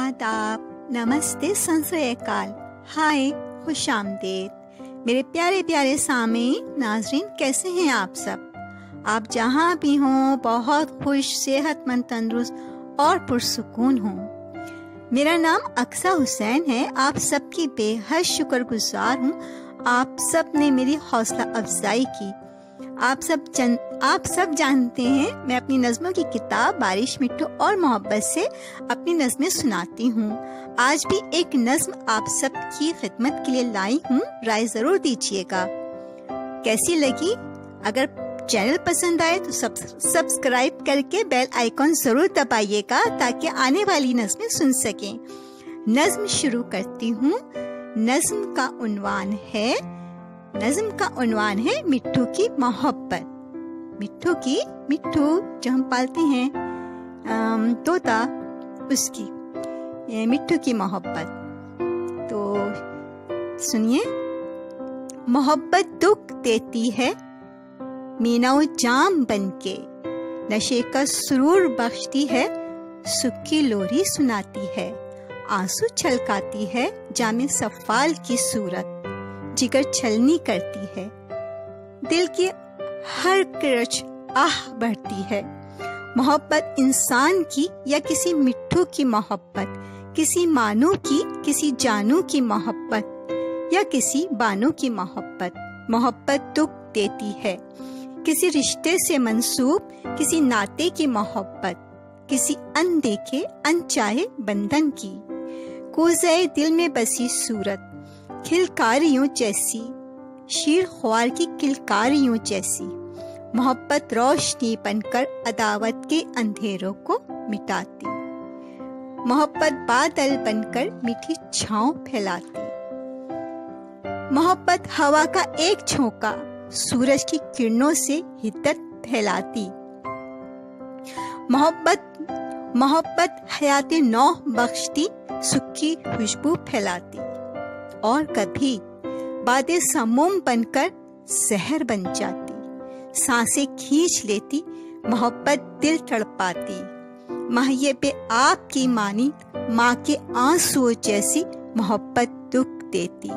آداب، نمستے، سنسے کال، ہائے، خوش آمدید میرے پیارے پیارے سامعین، ناظرین، کیسے ہیں آپ سب؟ آپ جہاں بھی ہوں بہت خوش، صحت مند، تندرست اور پرسکون ہوں۔ میرا نام اقصیٰ حسین ہے۔ آپ سب کی بے حد شکر گزار ہوں۔ آپ سب نے میری حوصلہ افزائی کی۔ آپ سب جانتے ہیں میں اپنی نظموں کی کتاب بارش، مٹھو اور محبت سے اپنی نظمیں سناتی ہوں۔ آج بھی ایک نظم آپ سب کی خدمت کے لیے لائی ہوں، رائے ضرور دیجیے گا۔ کیسی لگی؟ اگر چینل پسند آئے تو سبسکرائب کر کے بیل آئیکن ضرور دبائیے گا تاکہ آنے والی نظمیں سن سکیں۔ نظم شروع کرتی ہوں۔ نظم کا عنوان ہے مٹھو کی محبت۔ مٹھو جو ہم پالتے ہیں طوطا، اس کی مٹھو کی محبت۔ تو سنیے۔ محبت دکھ دیتی ہے مینا و جام بن کے، نشے کا سرور بخشتی ہے، سکھ کی لوری سناتی ہے، آنسو چھلکاتی ہے جام سفال کی صورت، جگر چھلنی کرتی ہے، دل کی ہر کرچ آہ بڑھتی ہے۔ محبت انسان کی یا کسی مٹھو کی محبت، کسی مانو کی، کسی جانو کی محبت یا کسی بانو کی محبت۔ محبت دکھ دیتی ہے کسی رشتے سے منسوب، کسی ناطے کی محبت، کسی اندیکھے انچاہے بندھن کی، کوزے دل میں بسی صورت، کھلکاریوں جیسی، شیر خوار کی کلکاریوں جیسی۔ محبت روشنی بن کر عداوت کے اندھیروں کو مٹاتی، محبت بادل بن کر میٹھی چھاؤں پھیلاتی، محبت ہوا کا ایک جھونکا سورج کی کرنوں سے حدت پھیلاتی، محبت حیات نو بخشتی، سکھ کی خوشبو پھیلاتی، اور کبھی باد سموم بن کر زہر بن جاتی، سانسیں کھینچ لیتی، محبت دل تڑپاتی، مہیب آپ کی مانی، ماں کے آنسو جیسی، محبت دکھ دیتی۔